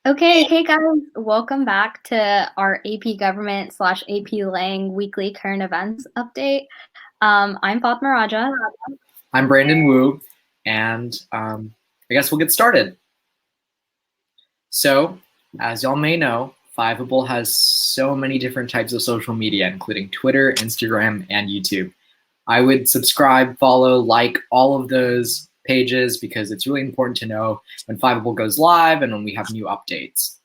Okay, hey guys, welcome back to our AP Government / AP Lang weekly current events update. I'm Fatma Raja. I'm Brandon Wu, and I guess we'll get started. So, as y'all may know, Fiveable has so many different types of social media, including Twitter, Instagram, and YouTube. I would subscribe, follow, like all of those pages because it's really important to know when Fiveable goes live and when we have new updates.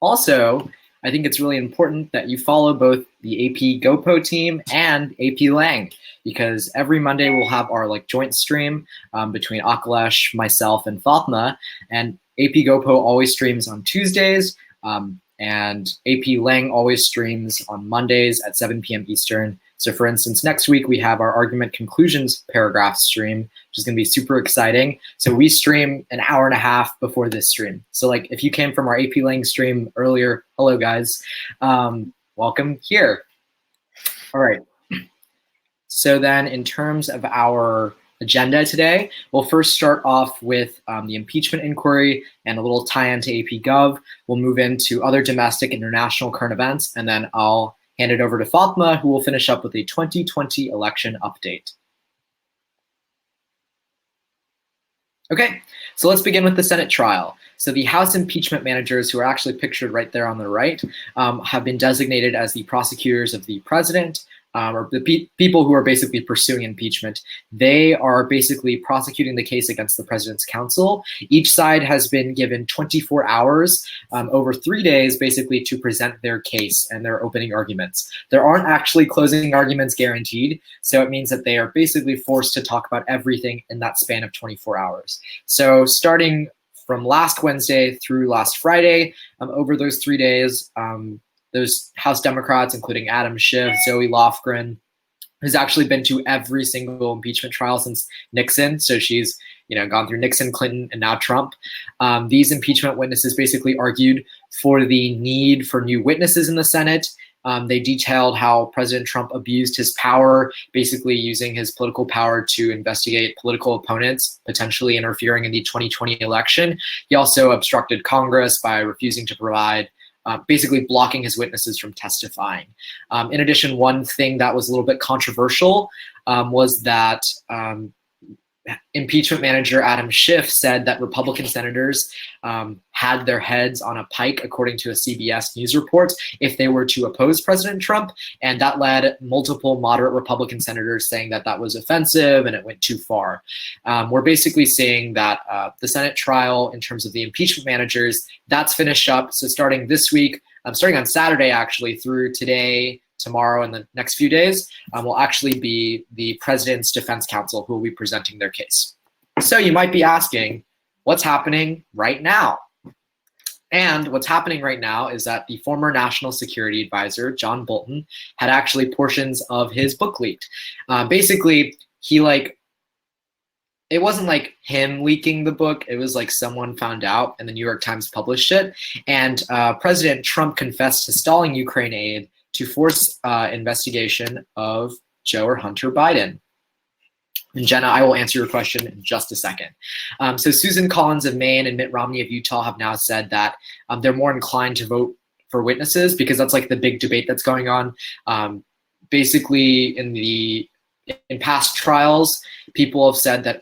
Also, I think it's really important that you follow both the AP GoPo team and AP Lang, because every Monday we'll have our joint stream between Akalesh, myself, and Fatma, and AP GoPo always streams on Tuesdays, and AP Lang always streams on Mondays at 7 p.m. Eastern. So for instance, next week we have our argument conclusions paragraph stream, which is going to be super exciting. So we stream an hour and a half before this stream. So if you came from our AP Lang stream earlier, hello guys, welcome here. All right. So then in terms of our agenda today, we'll first start off with the impeachment inquiry and a little tie-in to AP Gov. We'll move into other domestic international current events, and then I'll hand it over to Fatma, who will finish up with a 2020 election update. Okay, so let's begin with the Senate trial. So the House impeachment managers, who are actually pictured right there on the right, have been designated as the prosecutors of the president, or the people who are basically pursuing impeachment. They are basically prosecuting the case against the president's counsel. Each side has been given 24 hours over 3 days, basically, to present their case and their opening arguments. There aren't actually closing arguments guaranteed, so it means that they are basically forced to talk about everything in that span of 24 hours. So starting from last Wednesday through last Friday, over those 3 days, those House Democrats, including Adam Schiff, Zoe Lofgren, who's actually been to every single impeachment trial since Nixon. So she's gone through Nixon, Clinton, and now Trump. These impeachment witnesses basically argued for the need for new witnesses in the Senate. They detailed how President Trump abused his power, basically using his political power to investigate political opponents, potentially interfering in the 2020 election. He also obstructed Congress by refusing to provide basically blocking his witnesses from testifying. In addition, one thing that was a little bit controversial was that impeachment manager Adam Schiff said that Republican senators had their heads on a pike, according to a CBS News report, if they were to oppose President Trump. And that led multiple moderate Republican senators saying that that was offensive and it went too far. We're basically saying that the Senate trial, in terms of the impeachment managers, that's finished up. So starting this week, starting on Saturday, actually, through today, tomorrow, and the next few days, will actually be the president's defense counsel who will be presenting their case. So you might be asking, what's happening right now? And what's happening right now is that the former National Security Advisor, John Bolton, had actually portions of his book leaked. Basically, it wasn't him leaking the book. It was someone found out and the New York Times published it. And President Trump confessed to stalling Ukraine aid to force investigation of Joe or Hunter Biden. And Jenna, I will answer your question in just a second. So Susan Collins of Maine and Mitt Romney of Utah have now said that they're more inclined to vote for witnesses, because that's the big debate that's going on. Basically, in past trials, people have said that,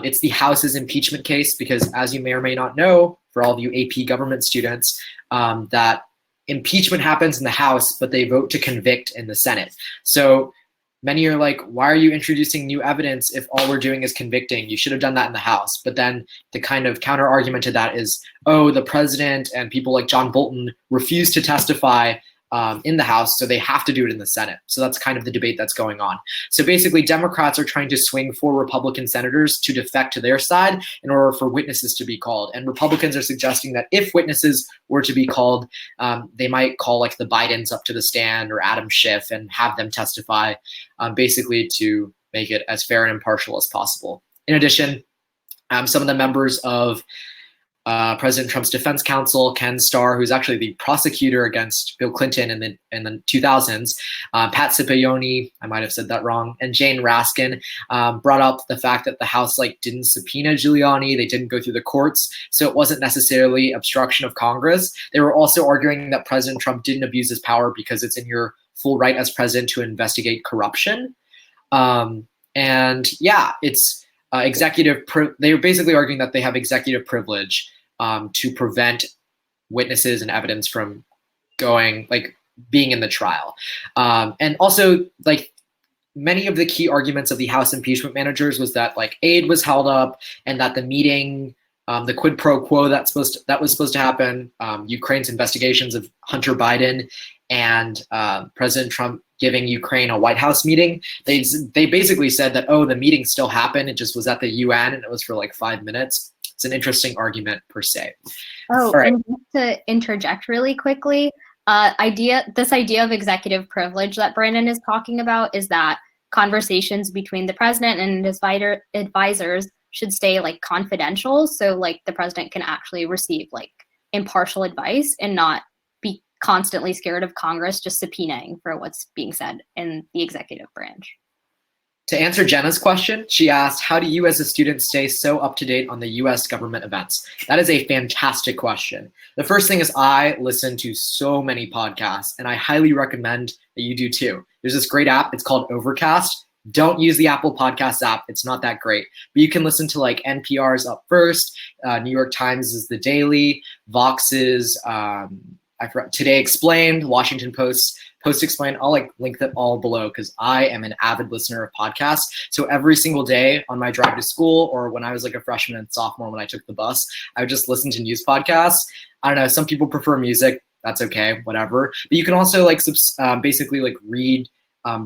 it's the House's impeachment case, because as you may or may not know, for all of you AP government students, that impeachment happens in the House, but they vote to convict in the Senate. So many are like, why are you introducing new evidence if all we're doing is convicting? You should have done that in the House. But then the kind of counter argument to that is, the president and people like John Bolton refuse to testify in the House, so they have to do it in the Senate. So that's kind of the debate that's going on. So basically, Democrats are trying to swing for Republican senators to defect to their side in order for witnesses to be called. And Republicans are suggesting that if witnesses were to be called, they might call the Bidens up to the stand, or Adam Schiff, and have them testify, basically to make it as fair and impartial as possible. In addition, some of the members of President Trump's defense counsel, Ken Starr, who's actually the prosecutor against Bill Clinton in the 2000s, Pat Cipollone, I might have said that wrong, and Jane Raskin brought up the fact that the House didn't subpoena Giuliani, they didn't go through the courts, so it wasn't necessarily obstruction of Congress. They were also arguing that President Trump didn't abuse his power because it's in your full right as president to investigate corruption. And yeah, it's they were basically arguing that they have executive privilege to prevent witnesses and evidence from being in the trial. And also, many of the key arguments of the House impeachment managers was that aid was held up and that the meeting, the quid pro quo that was supposed to happen, Ukraine's investigations of Hunter Biden and President Trump giving Ukraine a White House meeting, they basically said that, oh, the meeting still happened, it just was at the UN and it was for 5 minutes. It's an interesting argument per se. Oh, right. And just to interject really quickly, this idea of executive privilege that Brandon is talking about is that conversations between the president and his advisors should stay confidential, so the president can actually receive impartial advice and not be constantly scared of Congress just subpoenaing for what's being said in the executive branch. To answer Jenna's question, she asked, how do you as a student stay so up to date on the US government events? That is a fantastic question. The first thing is I listen to so many podcasts, and I highly recommend that you do too. There's this great app, it's called Overcast. Don't use the Apple Podcasts app, it's not that great. But you can listen to NPR's Up First, New York Times is The Daily, Vox's Today Explained, Washington Post Explained. I'll link that all below because I am an avid listener of podcasts. So every single day on my drive to school, or when I was a freshman and sophomore when I took the bus, I would just listen to news podcasts. I don't know, some people prefer music. That's okay, whatever. But you can also basically read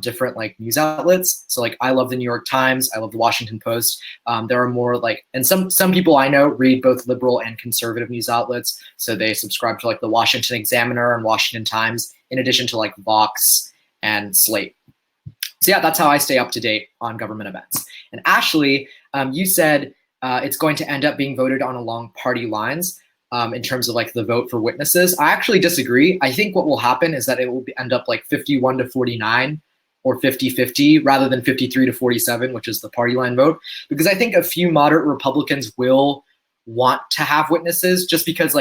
different news outlets. So I love the New York Times, I love the Washington Post. There are more and some people I know read both liberal and conservative news outlets. So they subscribe to the Washington Examiner and Washington Times, in addition to Vox and Slate. So yeah, that's how I stay up to date on government events. And Ashley, you said it's going to end up being voted on along party lines. In terms of the vote for witnesses. I actually disagree. I think what will happen is that it will end up 51 to 49 or 50-50 rather than 53 to 47, which is the party line vote, because I think a few moderate Republicans will want to have witnesses just because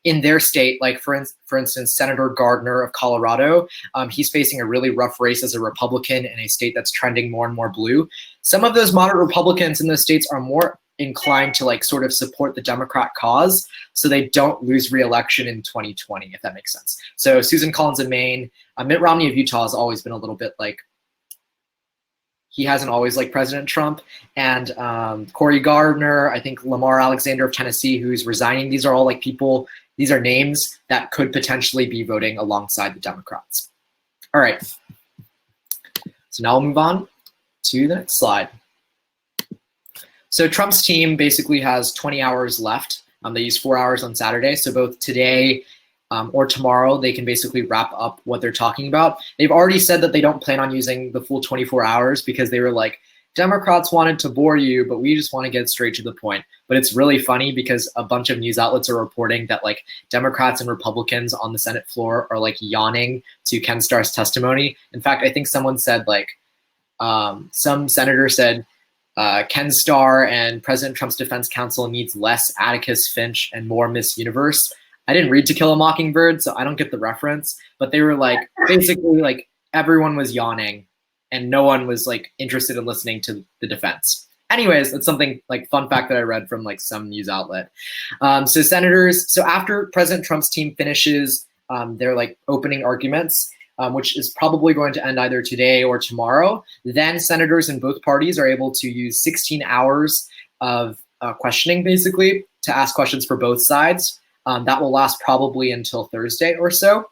in their state, for instance, Senator Gardner of Colorado, he's facing a really rough race as a Republican in a state that's trending more and more blue. Some of those moderate Republicans in those states are more inclined to sort of support the Democrat cause so they don't lose re-election in 2020, if that makes sense. So Susan Collins of Maine, Mitt Romney of Utah has always been a little bit he hasn't always liked President Trump, and Cory Gardner, I think Lamar Alexander of Tennessee, who's resigning. These are all people, these are names that could potentially be voting alongside the Democrats. All right, so now we'll move on to the next slide. So Trump's team basically has 20 hours left. They use 4 hours on Saturday. So both today or tomorrow, they can basically wrap up what they're talking about. They've already said that they don't plan on using the full 24 hours because they were Democrats wanted to bore you, but we just want to get straight to the point. But it's really funny because a bunch of news outlets are reporting that Democrats and Republicans on the Senate floor are yawning to Ken Starr's testimony. In fact, I think someone said some senator said, Ken Starr and President Trump's defense counsel needs less Atticus Finch and more Miss Universe. I didn't read To Kill a Mockingbird, so I don't get the reference, but they were basically everyone was yawning and no one was interested in listening to the defense. Anyways, that's something fun fact that I read from some news outlet. So after President Trump's team finishes their opening arguments, which is probably going to end either today or tomorrow, then senators in both parties are able to use 16 hours of questioning basically to ask questions for both sides. That will last probably until Thursday or so.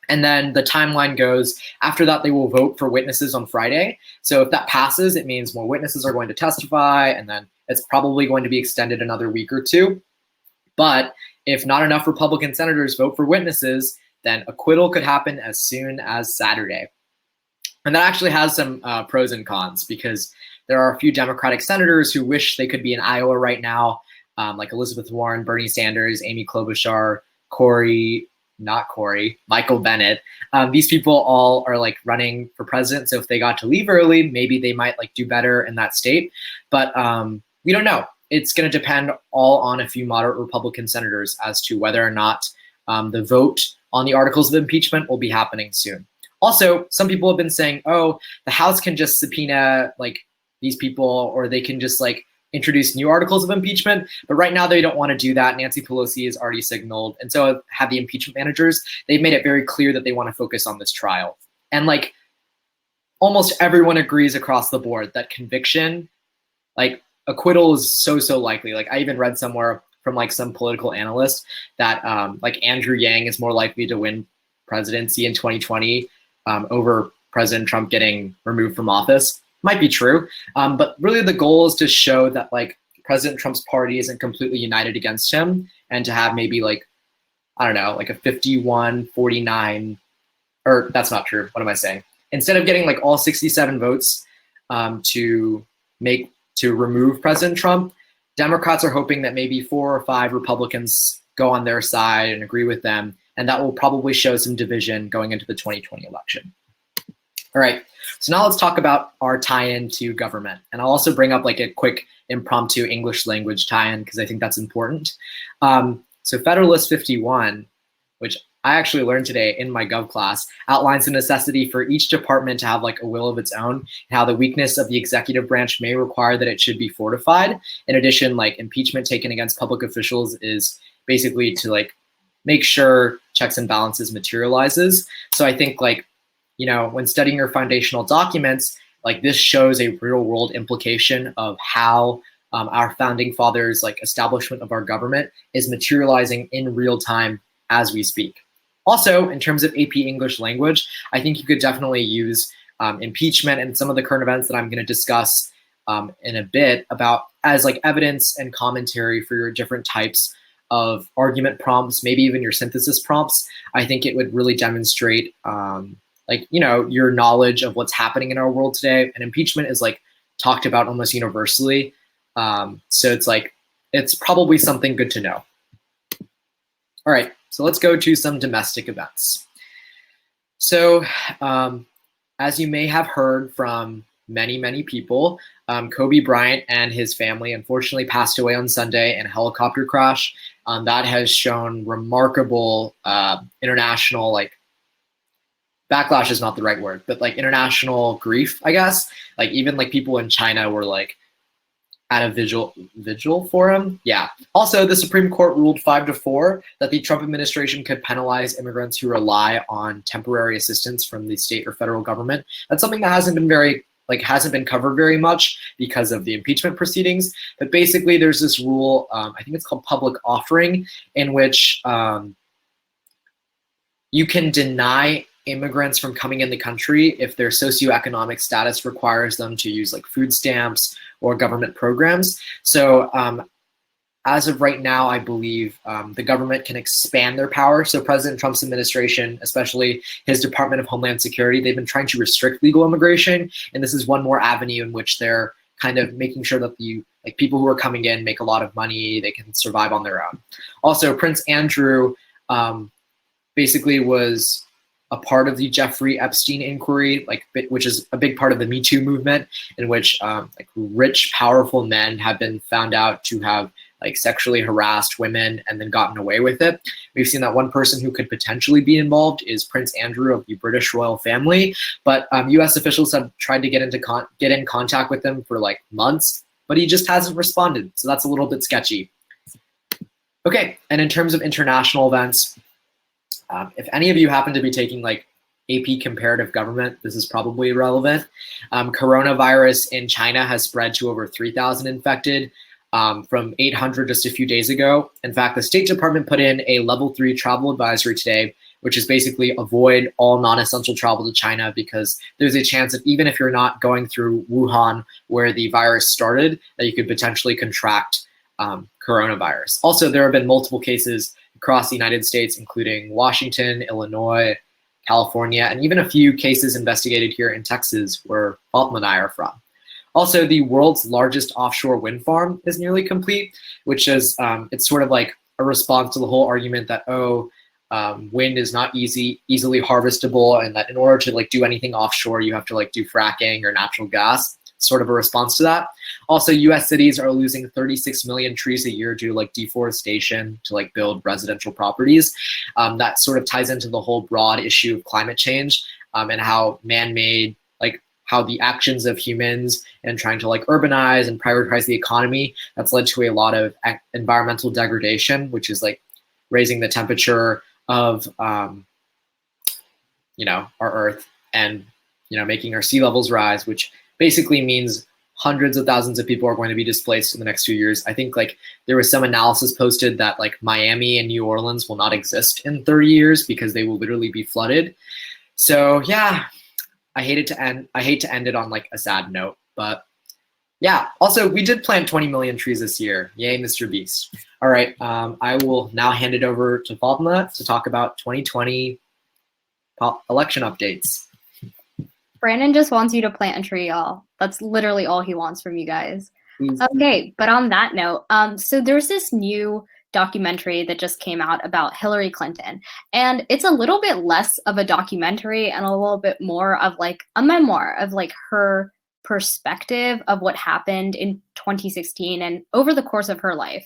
And then the timeline goes, after that, they will vote for witnesses on Friday. So if that passes, it means more witnesses are going to testify, and then it's probably going to be extended another week or two. But if not enough Republican senators vote for witnesses, then acquittal could happen as soon as Saturday. And that actually has some pros and cons because there are a few Democratic senators who wish they could be in Iowa right now. like Elizabeth Warren, Bernie Sanders, Amy Klobuchar, Michael Bennett. These people all are like running for president. So if they got to leave early, maybe they might like do better in that state. But we don't know. It's going to depend all on a few moderate Republican senators as to whether or not the vote on the articles of impeachment will be happening soon. Also, some people have been saying, oh, the House can just subpoena like these people, or they can just like introduce new articles of impeachment. But right now they don't want to do that. Nancy Pelosi has already signaled, and so have the impeachment managers. They've made it very clear that they want to focus on this trial. And like almost everyone agrees across the board that conviction, like acquittal is so likely. Like I even read somewhere from like some political analyst that like Andrew Yang is more likely to win presidency in 2020 over President Trump getting removed from office. Might be true, but really the goal is to show that like President Trump's party isn't completely united against him, and to have maybe like, I don't know, like a 51-49, or that's not true. What am I saying? Instead of getting like all 67 votes to remove President Trump, Democrats are hoping that maybe 4 or 5 Republicans go on their side and agree with them, and that will probably show some division going into the 2020 election. All right, so now let's talk about our tie-in to government. And I'll also bring up like a quick impromptu English language tie-in because I think that's important. So Federalist 51, which I actually learned today in my Gov class, outlines the necessity for each department to have like a will of its own, and how the weakness of the executive branch may require that it should be fortified. In addition, like impeachment taken against public officials is basically to like make sure checks and balances materializes. So I think like, you know, when studying your foundational documents, like this shows a real world implication of how our founding fathers like establishment of our government is materializing in real time as we speak. Also, in terms of AP English language, I think you could definitely use impeachment and some of the current events that I'm going to discuss in a bit about as like evidence and commentary for your different types of argument prompts, maybe even your synthesis prompts. I think it would really demonstrate like, you know, your knowledge of what's happening in our world today. And impeachment is like talked about almost universally. So it's like, it's probably something good to know. All right, so let's go to some domestic events. So as you may have heard from many people, Kobe Bryant and his family unfortunately passed away on Sunday in a helicopter crash. That has shown remarkable international, like, backlash is not the right word, but like international grief, I guess. Like even like people in China were like at a vigil for him. Yeah. Also, the Supreme Court ruled 5-4 that the Trump administration could penalize immigrants who rely on temporary assistance from the state or federal government. That's something that hasn't been covered very much because of the impeachment proceedings. But basically, there's this rule. I think it's called public offering, in which you can deny immigrants from coming in the country if their socioeconomic status requires them to use like food stamps or government programs. So as of right now, I believe the government can expand their power. So President Trump's administration, especially his Department of Homeland Security, they've been trying to restrict legal immigration. And this is one more avenue in which they're kind of making sure that the people who are coming in make a lot of money, they can survive on their own. Also, Prince Andrew basically was a part of the Jeffrey Epstein inquiry, which is a big part of the Me Too movement, in which like rich, powerful men have been found out to have like sexually harassed women and then gotten away with it. We've seen that one person who could potentially be involved is Prince Andrew of the British royal family, but U.S. officials have tried to get in contact with him for like months, but he just hasn't responded. So that's a little bit sketchy. Okay, and in terms of international events, if any of you happen to be taking like AP comparative government, this is probably relevant. Coronavirus in China has spread to over 3,000 infected from 800 just a few days ago. In fact, the State Department put in a level 3 travel advisory today, which is basically avoid all non-essential travel to China, because there's a chance that even if you're not going through Wuhan, where the virus started, that you could potentially contract coronavirus. Also, there have been multiple cases across the United States, including Washington, Illinois, California, and even a few cases investigated here in Texas, where Bolton and I are from. Also, the world's largest offshore wind farm is nearly complete, which is, it's sort of like a response to the whole argument that, wind is not easily harvestable, and that in order to like do anything offshore, you have to like do fracking or natural gas. Sort of a response to that. Also, US cities are losing 36 million trees a year due to like deforestation to like build residential properties. That sort of ties into the whole broad issue of climate change, and how man-made, like how the actions of humans and trying to like urbanize and prioritize the economy, that's led to a lot of environmental degradation, which is like raising the temperature of our Earth, and making our sea levels rise, which basically means hundreds of thousands of people are going to be displaced in the next few years. I think like there was some analysis posted that like Miami and New Orleans will not exist in 30 years because they will literally be flooded. So yeah, I hate to end it on like a sad note, but yeah. Also, we did plant 20 million trees this year. Yay, Mr. Beast. All right, I will now hand it over to Fatma to talk about 2020 election updates. Brandon just wants you to plant a tree, y'all. That's literally all he wants from you guys. Okay, but on that note, so there's this new documentary that just came out about Hillary Clinton, and it's a little bit less of a documentary and a little bit more of like a memoir of like her perspective of what happened in 2016 and over the course of her life.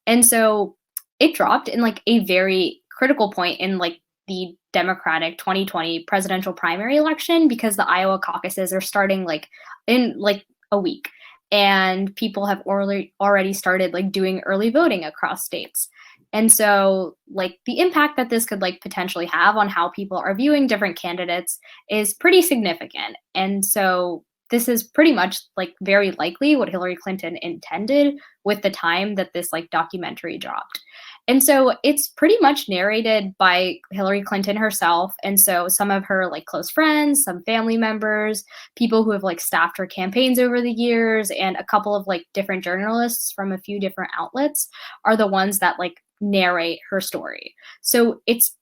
And so it dropped in like a very critical point in like the Democratic 2020 presidential primary election, because the Iowa caucuses are starting like in like a week, and people have already started like doing early voting across states. And so like the impact that this could like potentially have on how people are viewing different candidates is pretty significant. And so this is pretty much like very likely what Hillary Clinton intended with the time that this like documentary dropped. And so it's pretty much narrated by Hillary Clinton herself. And so some of her like close friends, some family members, people who have like staffed her campaigns over the years, and a couple of like different journalists from a few different outlets are the ones that like narrate her story. So it's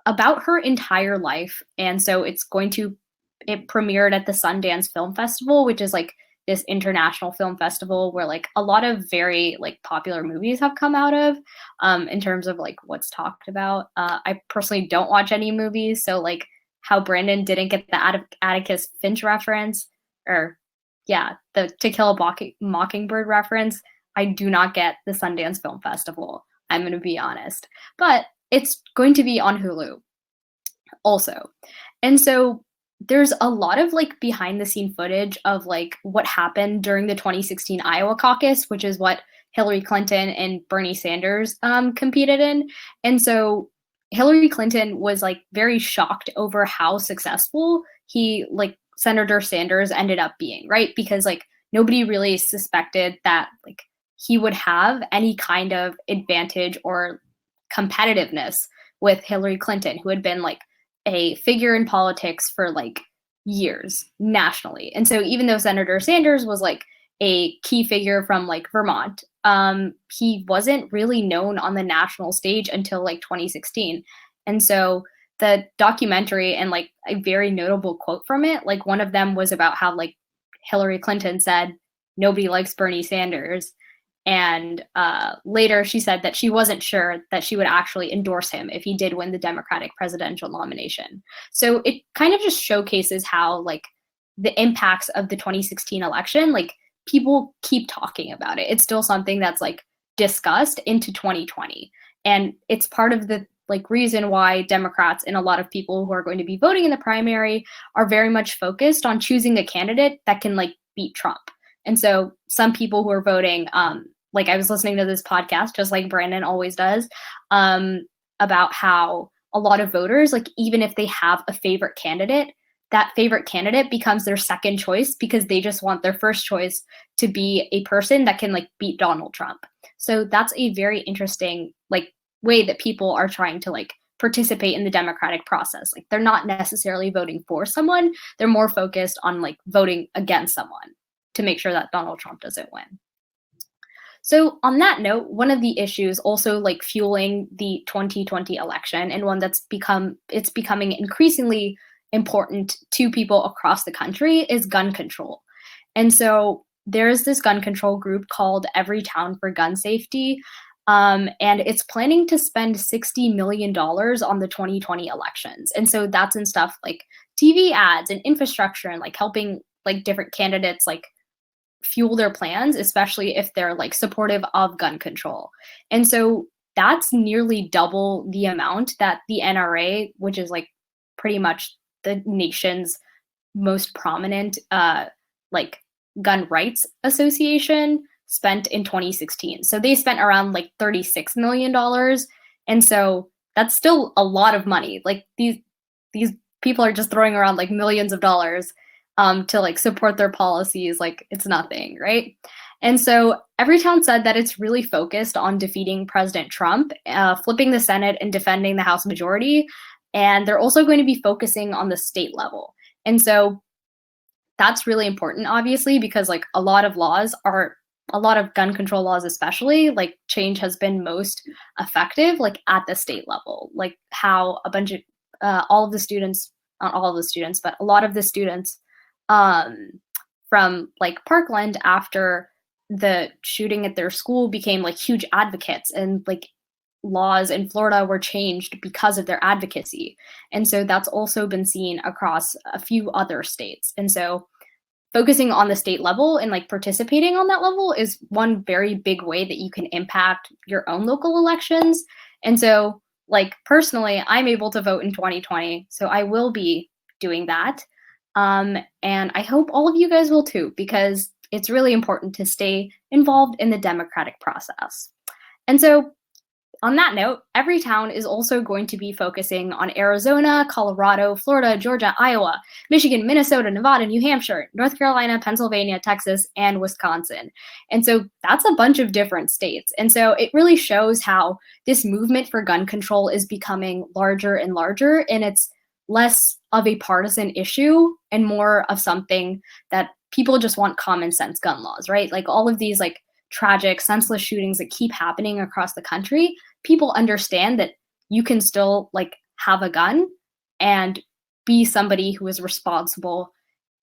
about her entire life. And so it premiered at the Sundance Film Festival, which is like this international film festival where like a lot of very like popular movies have come out of, in terms of like what's talked about. I personally don't watch any movies, so like how Brandon didn't get the Atticus Finch reference, or yeah, the To Kill a Mockingbird reference, I do not get the Sundance Film Festival. I'm going to be honest, but it's going to be on Hulu also. And so there's a lot of like behind the scene footage of like what happened during the 2016 Iowa caucus, which is what Hillary Clinton and Bernie Sanders competed in. And so Hillary Clinton was like very shocked over how successful Senator Sanders ended up being, right? Because like nobody really suspected that like he would have any kind of advantage or competitiveness with Hillary Clinton, who had been like a figure in politics for like years nationally. And so even though Senator Sanders was like a key figure from like Vermont, he wasn't really known on the national stage until like 2016. And so the documentary, and like a very notable quote from it, like one of them was about how like Hillary Clinton said, "Nobody likes Bernie Sanders." And later she said that she wasn't sure that she would actually endorse him if he did win the Democratic presidential nomination. So it kind of just showcases how like the impacts of the 2016 election, like people keep talking about it. It's still something that's like discussed into 2020. And it's part of the like reason why Democrats and a lot of people who are going to be voting in the primary are very much focused on choosing a candidate that can like beat Trump. And so some people who are voting, like I was listening to this podcast, just like Brandon always does, about how a lot of voters, like even if they have a favorite candidate, that favorite candidate becomes their second choice because they just want their first choice to be a person that can like beat Donald Trump. So that's a very interesting like way that people are trying to like participate in the democratic process. Like they're not necessarily voting for someone, they're more focused on like voting against someone to make sure that Donald Trump doesn't win. So on that note, one of the issues also like fueling the 2020 election, and one that's becoming increasingly important to people across the country, is gun control. And so there's this gun control group called Every Town for Gun Safety, and it's planning to spend $60 million on the 2020 elections. And so that's in stuff like TV ads and infrastructure and like helping like different candidates like fuel their plans, especially if they're like supportive of gun control. And so that's nearly double the amount that the NRA, which is like pretty much the nation's most prominent like gun rights association, spent in 2016. So they spent around like $36 million. And so that's still a lot of money. Like these people are just throwing around like millions of dollars to like support their policies like it's nothing, right? And so Everytown said that it's really focused on defeating President Trump, flipping the Senate and defending the House majority. And they're also going to be focusing on the state level. And so that's really important, obviously, because like a lot of gun control laws, especially, like change has been most effective like at the state level, like how a bunch of all of the students, not all of the students, but a lot of the students from like Parkland after the shooting at their school became like huge advocates, and like laws in Florida were changed because of their advocacy. And so that's also been seen across a few other states. And so focusing on the state level and like participating on that level is one very big way that you can impact your own local elections. And so like personally, I'm able to vote in 2020, so I will be doing that. And I hope all of you guys will too, because it's really important to stay involved in the democratic process. And so on that note, Everytown is also going to be focusing on Arizona, Colorado, Florida, Georgia, Iowa, Michigan, Minnesota, Nevada, New Hampshire, North Carolina, Pennsylvania, Texas, and Wisconsin. And so that's a bunch of different states. And so it really shows how this movement for gun control is becoming larger and larger, and it's less of a partisan issue and more of something that people just want common sense gun laws, right? Like all of these like tragic, senseless shootings that keep happening across the country, people understand that you can still like have a gun and be somebody who is responsible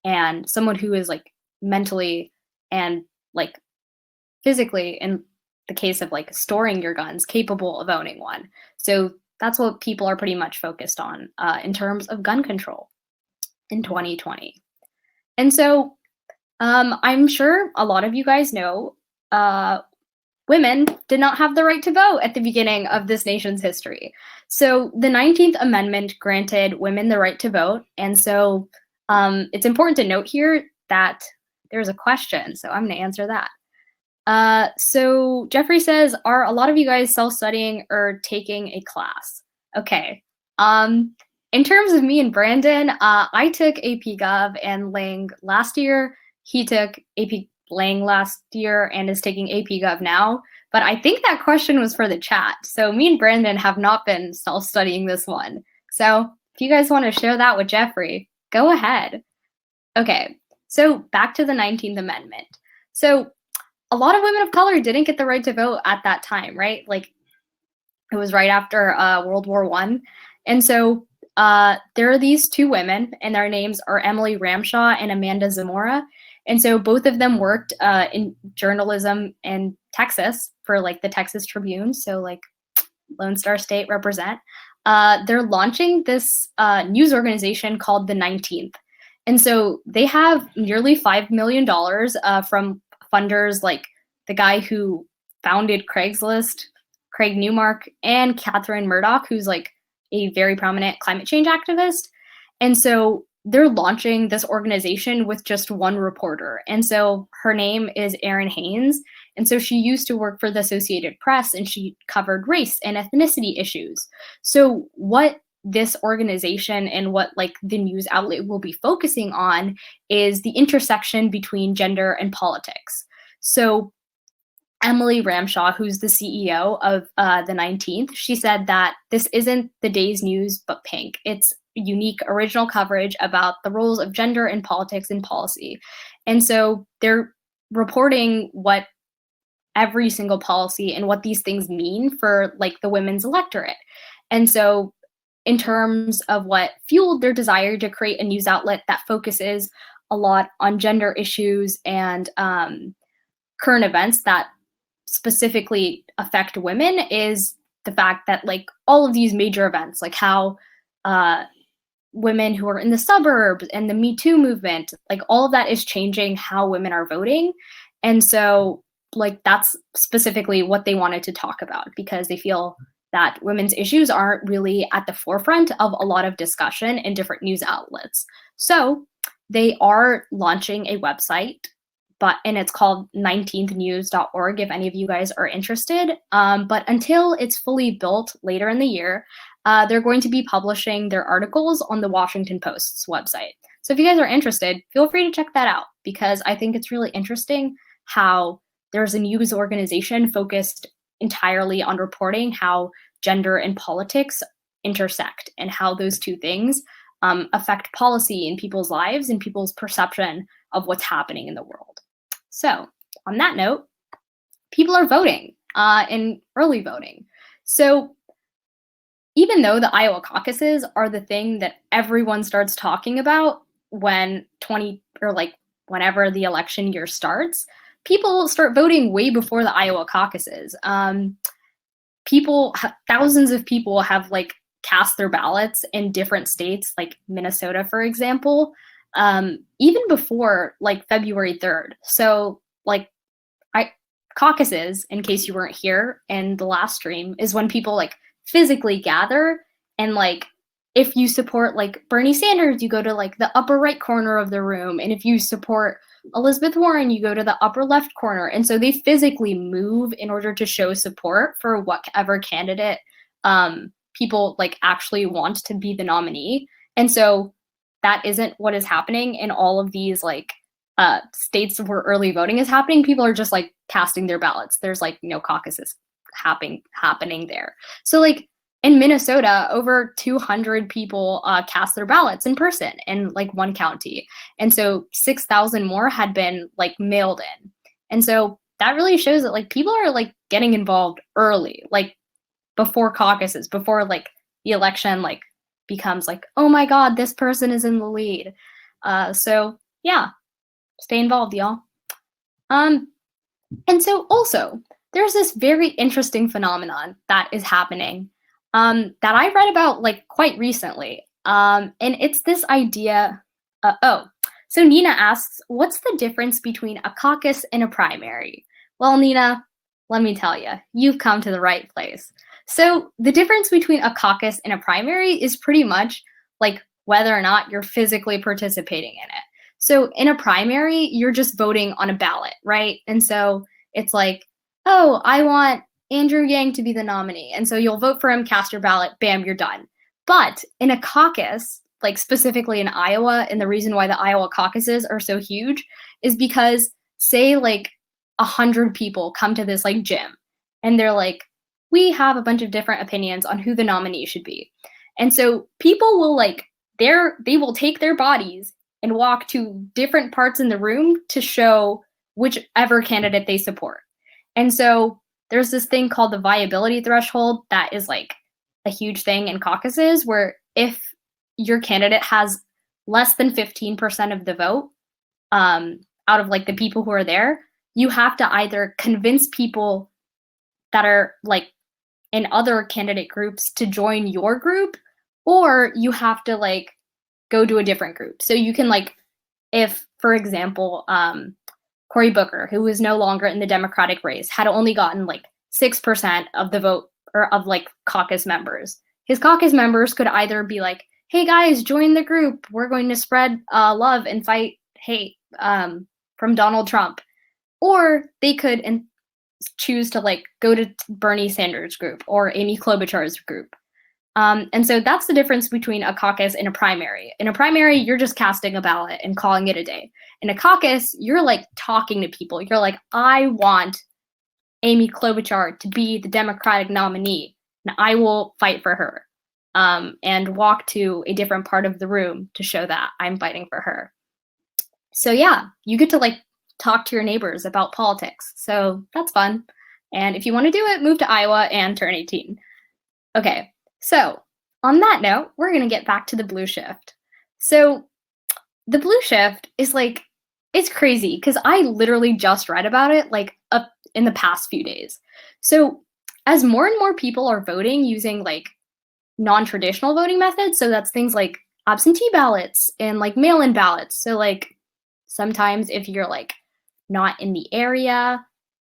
and someone who is like mentally and like physically, in the case of like storing your guns, capable of owning one. So that's what people are pretty much focused on in terms of gun control in 2020. And so I'm sure a lot of you guys know women did not have the right to vote at the beginning of this nation's history. So the 19th Amendment granted women the right to vote. And so it's important to note here that there's a question, so I'm going to answer that. So Jeffrey says, are a lot of you guys self-studying or taking a class? Okay. In terms of me and Brandon, I took AP Gov and Lang last year. He took AP Lang last year and is taking AP Gov now. But I think that question was for the chat. So me and Brandon have not been self-studying this one. So if you guys want to share that with Jeffrey, go ahead. Okay, so back to the 19th Amendment. So a lot of women of color didn't get the right to vote at that time, right? Like it was right after World War I. And so there are these two women, and their names are Emily Ramshaw and Amanda Zamora. And so both of them worked in journalism in Texas for like the Texas Tribune. So like Lone Star State represent. They're launching this news organization called The 19th. And so they have nearly $5 million from funders like the guy who founded Craigslist, Craig Newmark, and Catherine Murdoch, who's like a very prominent climate change activist. And so they're launching this organization with just one reporter. And so her name is Erin Haynes. And so she used to work for the Associated Press, and she covered race and ethnicity issues. So what this organization and what like the news outlet will be focusing on is the intersection between gender and politics. So Emily Ramshaw, who's the CEO of the 19th, she said that this isn't the day's news, but pink. It's unique, original coverage about the roles of gender in politics and policy. And so they're reporting what every single policy and what these things mean for like the women's electorate. And so in terms of what fueled their desire to create a news outlet that focuses a lot on gender issues and current events that specifically affect women is the fact that like all of these major events, like how women who are in the suburbs and the Me Too movement, like all of that is changing how women are voting. And so like that's specifically what they wanted to talk about, because they feel that women's issues aren't really at the forefront of a lot of discussion in different news outlets. So they are launching a website, and it's called 19thnews.org if any of you guys are interested. But until it's fully built later in the year, they're going to be publishing their articles on the Washington Post's website. So if you guys are interested, feel free to check that out, because I think it's really interesting how there's a news organization focused entirely on reporting how gender and politics intersect and how those two things affect policy in people's lives and people's perception of what's happening in the world. So on that note, people are voting in early voting. So even though the Iowa caucuses are the thing that everyone starts talking about when whenever the election year starts, people start voting way before the Iowa caucuses. Thousands of people have like cast their ballots in different states, like Minnesota, for example, even before like February 3rd. So like caucuses, in case you weren't here in the last stream, is when people like physically gather, and like if you support like Bernie Sanders, you go to like the upper right corner of the room, and if you support Elizabeth Warren, you go to the upper left corner. And so they physically move in order to show support for whatever candidate people like actually want to be the nominee. And so that isn't what is happening in all of these like states where early voting is happening. People are just like casting their ballots. There's like no caucuses happening there. So like in Minnesota, over 200 people cast their ballots in person in like one county. And so 6,000 more had been like mailed in. And so that really shows that like people are like getting involved early, like before caucuses, before like the election like becomes like, oh my God, this person is in the lead. So yeah, stay involved, y'all. And so also there's this very interesting phenomenon that is happening that I read about like quite recently. And it's this idea. So Nina asks, what's the difference between a caucus and a primary? Well, Nina, let me tell you, you've come to the right place. So the difference between a caucus and a primary is pretty much like whether or not you're physically participating in it. So in a primary, you're just voting on a ballot, right? And so it's like, oh, I want Andrew Yang to be the nominee. And so you'll vote for him, cast your ballot, bam, you're done. But in a caucus, like specifically in Iowa, and the reason why the Iowa caucuses are so huge is because say like 100 people come to this like gym and they're like, we have a bunch of different opinions on who the nominee should be. And so people will like, they will take their bodies and walk to different parts in the room to show whichever candidate they support. And so there's this thing called the viability threshold that is like a huge thing in caucuses, where if your candidate has less than 15% of the vote out of like the people who are there, you have to either convince people that are like in other candidate groups to join your group, or you have to like go to a different group. So you can like, if for example, Cory Booker, who is no longer in the Democratic race, had only gotten like 6% of the vote or of like caucus members. His caucus members could either be like, hey guys, join the group. We're going to spread love and fight hate from Donald Trump. Or they could choose to like go to Bernie Sanders' group or Amy Klobuchar's group. And so that's the difference between a caucus and a primary. In a primary, you're just casting a ballot and calling it a day. In a caucus, you're like talking to people. You're like, I want Amy Klobuchar to be the Democratic nominee, and I will fight for her, and walk to a different part of the room to show that I'm fighting for her. So yeah, you get to like talk to your neighbors about politics. So that's fun. And if you want to do it, move to Iowa and turn 18. Okay, so on that note, we're going to get back to the blue shift. So the blue shift is like, it's crazy because I literally just read about it like up in the past few days. So as more and more people are voting using like non-traditional voting methods, so that's things like absentee ballots and like mail-in ballots. So like sometimes if you're like not in the area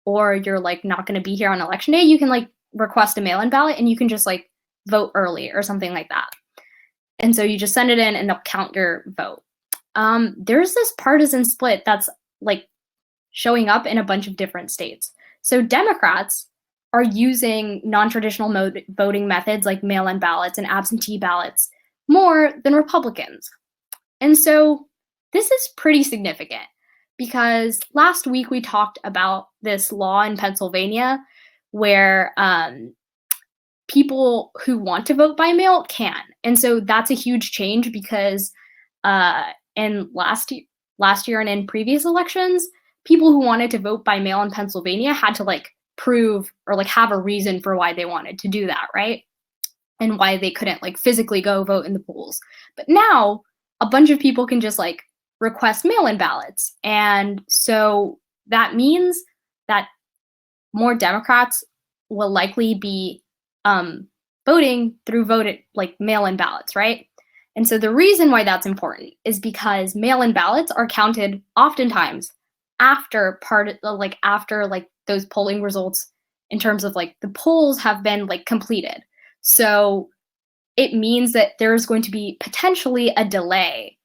or you're like not going to be here on election day, you can like request a mail-in ballot and you can just like vote early or something like that. And so you just send it in and they'll count your vote. There's this partisan split that's like showing up in a bunch of different states. So Democrats are using non-traditional voting methods like mail-in ballots and absentee ballots more than Republicans. And so this is pretty significant because last week we talked about this law in Pennsylvania where people who want to vote by mail can. And so that's a huge change because in last year and in previous elections, people who wanted to vote by mail in Pennsylvania had to like prove or like have a reason for why they wanted to do that, right? And why they couldn't like physically go vote in the polls. But now a bunch of people can just like request mail-in ballots. And so that means that more Democrats will likely be voting through like mail-in ballots, right? And so the reason why that's important is because mail-in ballots are counted oftentimes after those polling results in terms of like the polls have been like completed. So it means that there's going to be potentially a delay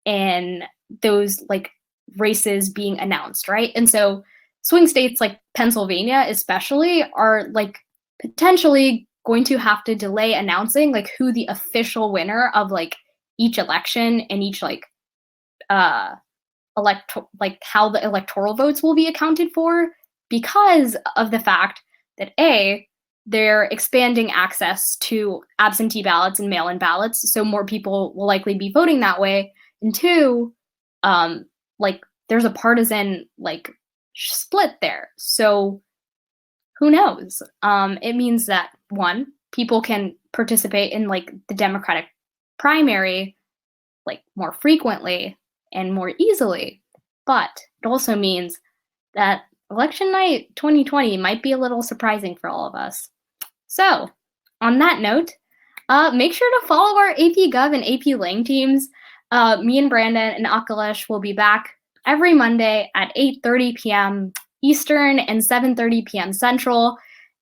in those like races being announced, right? And so swing states like Pennsylvania especially are like potentially going to have to delay announcing like who the official winner of like each election and each like how the electoral votes will be accounted for because of the fact that they're expanding access to absentee ballots and mail-in ballots, so more people will likely be voting that way, and two, like there's a partisan like split there, so who knows? It means that one, people can participate in like the Democratic primary like more frequently and more easily, but it also means that election night 2020 might be a little surprising for all of us. So on that note, make sure to follow our AP Gov and AP Lang teams. Me and Brandon and Akalesh will be back every Monday at 8:30 p.m. Eastern and 7:30 p.m. Central.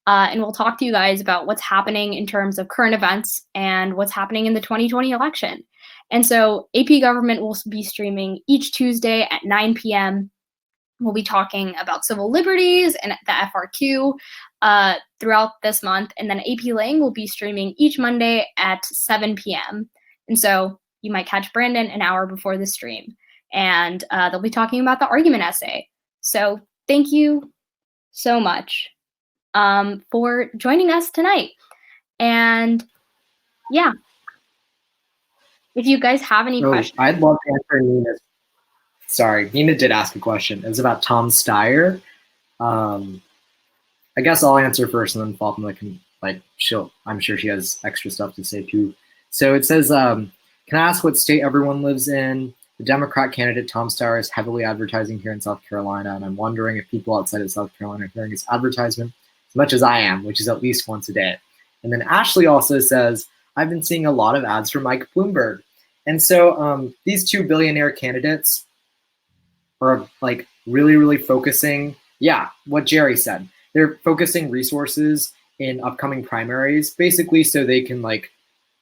And we'll talk to you guys about what's happening in terms of current events and what's happening in the 2020 election. And so AP Government will be streaming each Tuesday at 9 p.m. We'll be talking about civil liberties and the FRQ throughout this month. And then AP Lang will be streaming each Monday at 7 p.m. And so you might catch Brandon an hour before the stream. And they'll be talking about the argument essay. So thank you so much for joining us tonight. And yeah, if you guys have any questions. I'd love to answer Nina's. Sorry, Nina did ask a question. It was about Tom Steyer. I guess I'll answer first and then Fatima can, I'm sure she has extra stuff to say too. So it says, can I ask what state everyone lives in? The Democrat candidate Tom Steyer is heavily advertising here in South Carolina, and I'm wondering if people outside of South Carolina are hearing his advertisement as much as I am, which is at least once a day. And then Ashley also says, I've been seeing a lot of ads for Mike Bloomberg. And so these two billionaire candidates are like really, really focusing, what Jerry said. They're focusing resources in upcoming primaries, basically so they can like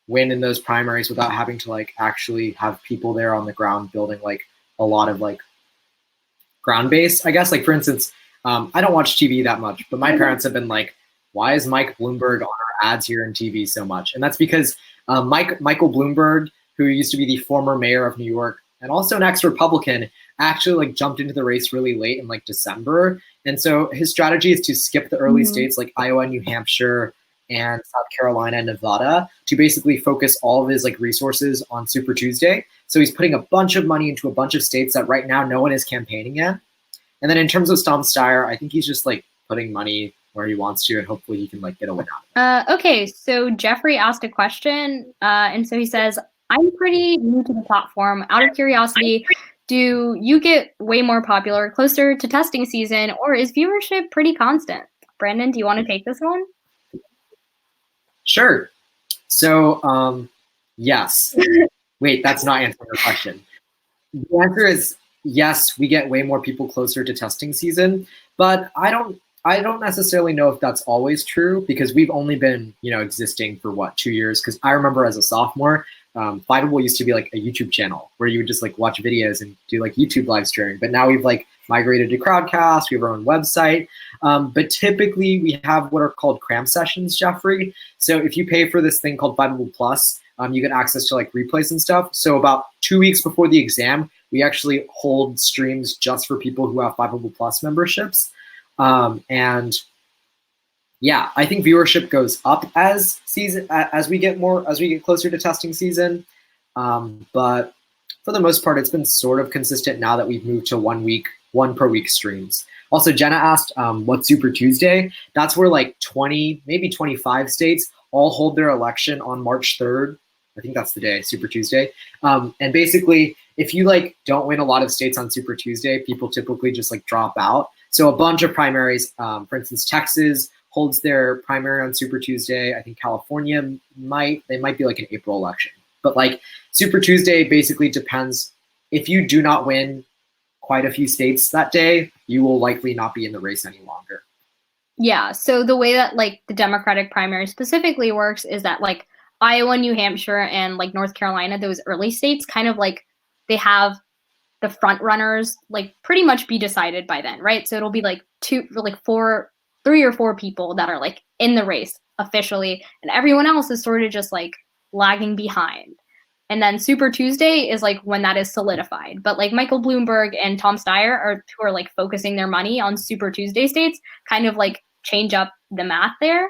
win in those primaries without having to like actually have people there on the ground building like a lot of like ground base, I guess. Like for instance, I don't watch TV that much, but my parents have been like, why is Mike Bloomberg on our ads here in TV so much? And that's because Michael Bloomberg, who used to be the former mayor of New York and also an ex-Republican, actually like jumped into the race really late in like December. And so his strategy is to skip the early states like Iowa, New Hampshire, and South Carolina and Nevada to basically focus all of his like resources on Super Tuesday. So he's putting a bunch of money into a bunch of states that right now no one is campaigning in. And then in terms of Tom Steyer, I think he's just like putting money where he wants to, and hopefully he can like get a win out of it. Okay, so Jeffrey asked a question, and so he says, I'm pretty new to the platform. Out of curiosity, do you get way more popular closer to testing season, or is viewership pretty constant? Brandon, do you want to take this one? Sure. So, yes. Wait, that's not answering the question. The answer is yes, we get way more people closer to testing season, but I don't necessarily know if that's always true because we've only been, existing for what, 2 years? Because I remember as a sophomore, Fiveable used to be like a YouTube channel where you would just like watch videos and do like YouTube live streaming. But now we've like migrated to Crowdcast. We have our own website. But typically we have what are called Cram sessions, Jeffrey. So if you pay for this thing called Fiveable Plus, you get access to like replays and stuff. So about 2 weeks before the exam, we actually hold streams just for people who have Fiveable Plus memberships. And yeah, I think viewership goes up as we get closer to testing season. But for the most part, it's been sort of consistent now that we've moved to 1 per week streams. Also, Jenna asked, what's Super Tuesday? That's where like 20, maybe 25 states all hold their election on March 3rd. I think that's the day, Super Tuesday. And basically, if you like don't win a lot of states on Super Tuesday, people typically just like drop out. So a bunch of primaries, for instance, Texas holds their primary on Super Tuesday. I think California might be like an April election. But like Super Tuesday basically depends. If you do not win quite a few states that day, you will likely not be in the race any longer. Yeah, so the way that like the Democratic primary specifically works is that like Iowa, New Hampshire, and like North Carolina, those early states kind of like they have the front runners like pretty much be decided by then, right? So it'll be like 3 or 4 people that are like in the race officially, and everyone else is sort of just like lagging behind. And then Super Tuesday is like when that is solidified. But like Michael Bloomberg and Tom Steyer who are like focusing their money on Super Tuesday states kind of like change up the math there.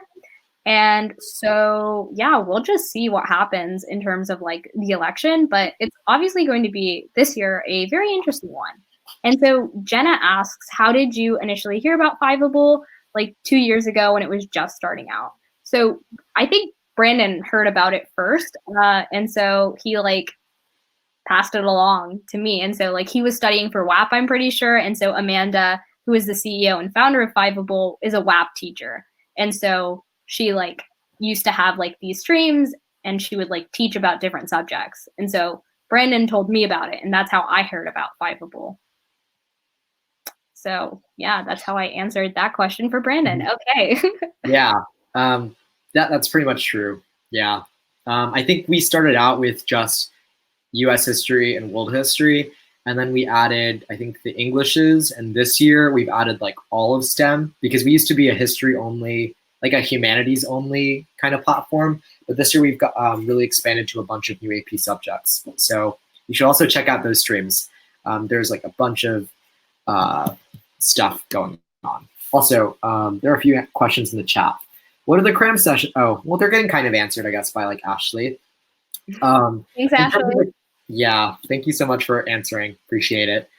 And so, yeah, we'll just see what happens in terms of like the election, but it's obviously going to be this year a very interesting one. And so Jenna asks, how did you initially hear about Fiveable like 2 years ago when it was just starting out? So I think Brandon heard about it first. And so he like passed it along to me. And so like he was studying for WAP, I'm pretty sure. And so Amanda, who is the CEO and founder of Fiveable, is a WAP teacher. And so she like used to have like these streams and she would like teach about different subjects. And so Brandon told me about it and that's how I heard about Fiveable. So yeah, that's how I answered that question for Brandon. Okay. Yeah, that's pretty much true. Yeah, I think we started out with just U.S. history and world history, and then we added, I think, the Englishes, and this year we've added like all of STEM because we used to be a history only, like a humanities only kind of platform, but this year we've got really expanded to a bunch of new AP subjects. So you should also check out those streams. There's like a bunch of stuff going on. Also, there are a few questions in the chat. What are the Cram sessions? Oh, well, they're getting kind of answered, I guess, by like Ashley. Thanks, Ashley. Yeah, thank you so much for answering. Appreciate it.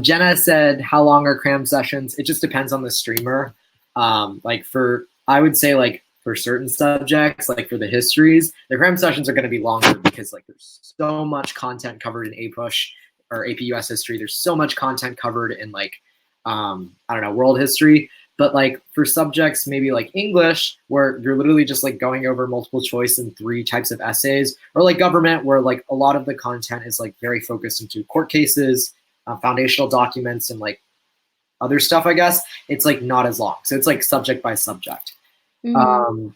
Jenna said, how long are Cram sessions? It just depends on the streamer. I would say like for certain subjects, like for the histories, the Cram sessions are going to be longer because like there's so much content covered in APUSH or AP US history. There's so much content covered in like, I don't know, world history. But like for subjects, maybe like English, where you're literally just like going over multiple choice in 3 types of essays, or like government, where like a lot of the content is like very focused into court cases, foundational documents, and like other stuff, I guess, it's like not as long. So it's like subject by subject. Mm-hmm.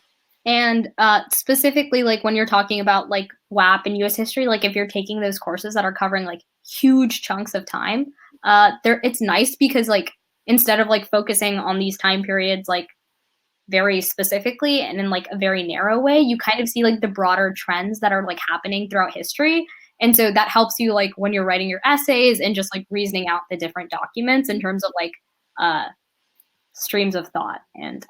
And specifically, like when you're talking about like WAP and US history, like if you're taking those courses that are covering like huge chunks of time, it's nice because like instead of like focusing on these time periods like very specifically and in like a very narrow way, you kind of see like the broader trends that are like happening throughout history. And so that helps you like when you're writing your essays and just like reasoning out the different documents in terms of like streams of thought and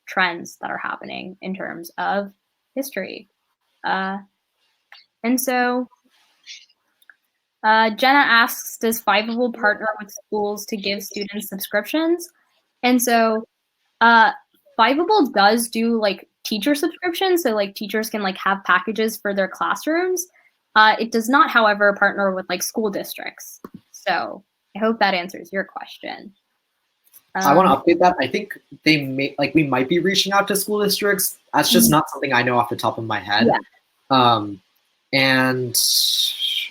trends that are happening in terms of history. And so Jenna asks, does Fiveable partner with schools to give students subscriptions? And so Fiveable does do like teacher subscriptions. So like teachers can like have packages for their classrooms. It does not, however, partner with like school districts. So I hope that answers your question. I want to update that. I think we might be reaching out to school districts. That's just not something I know off the top of my head. Yeah. And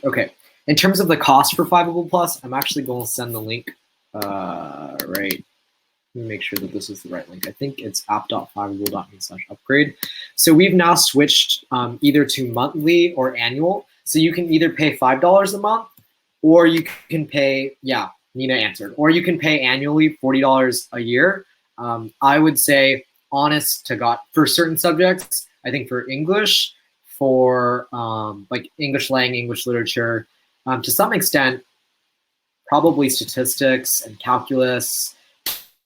okay, in terms of the cost for Fiveable Plus, I'm actually going to send the link right. Let me make sure that this is the right link. I think it's app.fiveable.me/upgrade. So we've now switched either to monthly or annual. So you can either pay $5 a month, or you can pay, yeah, Nina answered, or you can pay annually $40 a year. I would say, honest to God, for certain subjects, I think for English, for like English Lang, English literature, to some extent, probably statistics and calculus,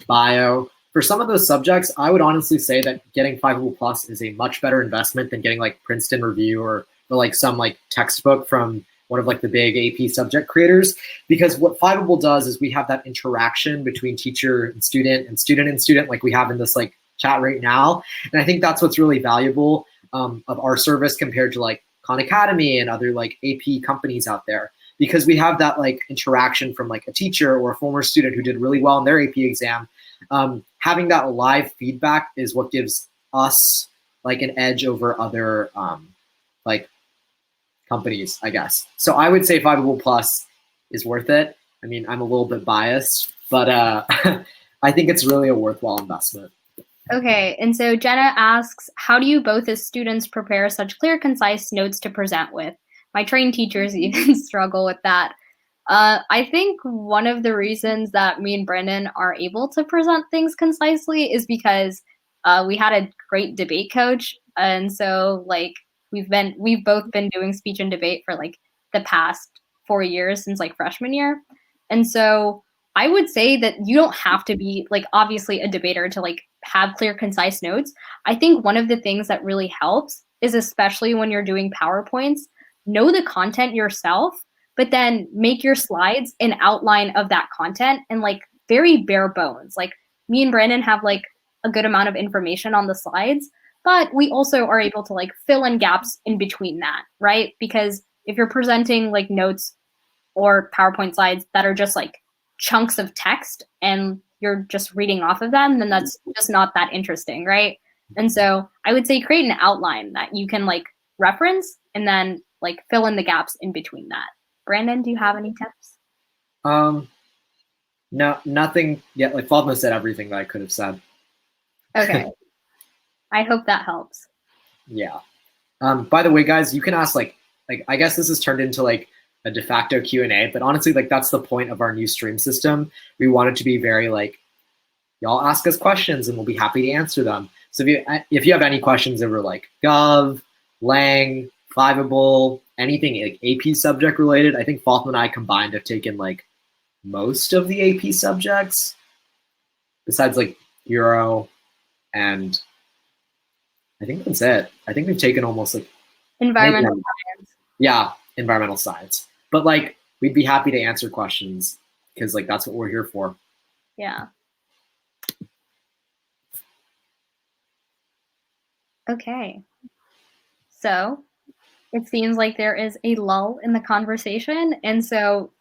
bio. For some of those subjects, I would honestly say that getting Fiveable Plus is a much better investment than getting like Princeton Review or like some like textbook from one of like the big AP subject creators. Because what Fiveable does is we have that interaction between teacher and student and student and student, like we have in this like chat right now. And I think that's what's really valuable of our service compared to like Khan Academy and other like AP companies out there. Because we have that like interaction from like a teacher or a former student who did really well in their AP exam. Having that live feedback is what gives us like an edge over other like companies, I guess. So I would say Fiveable Plus is worth it. I mean, I'm a little bit biased, but I think it's really a worthwhile investment. Okay, and so Jenna asks, how do you both as students prepare such clear, concise notes to present with? My trained teachers even struggle with that. I think one of the reasons that me and Brendan are able to present things concisely is because we had a great debate coach. And so like we've both been doing speech and debate for like the past 4 years since like freshman year. And so I would say that you don't have to be like obviously a debater to like have clear, concise notes. I think one of the things that really helps is, especially when you're doing PowerPoints, know the content yourself, but then make your slides an outline of that content and like very bare bones. Like me and Brandon have like a good amount of information on the slides, but we also are able to like fill in gaps in between that, right? Because if you're presenting like notes or PowerPoint slides that are just like chunks of text and you're just reading off of them, then that's just not that interesting, right? And so I would say create an outline that you can like reference and then like fill in the gaps in between that. Brandon, do you have any tips? No, nothing yet. Like Fatima said everything that I could have said. Okay. I hope that helps. Yeah. By the way, guys, you can ask like I guess this has turned into like a de facto Q&A, but honestly, like that's the point of our new stream system. We want it to be very like, y'all ask us questions and we'll be happy to answer them. So if you have any questions over like Gov, Lang, Fiveable, anything like AP subject related, I think Fatima and I combined have taken like most of the AP subjects, besides like Euro, and I think that's it. I think we've taken almost like environmental science. Yeah, environmental science. But like we'd be happy to answer questions because like that's what we're here for. Yeah. Okay. So it seems like there is a lull in the conversation. And so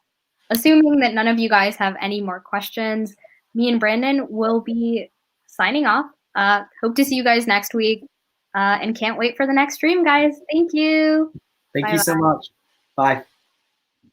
assuming that none of you guys have any more questions, me and Brandon will be signing off. Hope to see you guys next week and can't wait for the next stream, guys. Thank you. Thank you so much. Bye.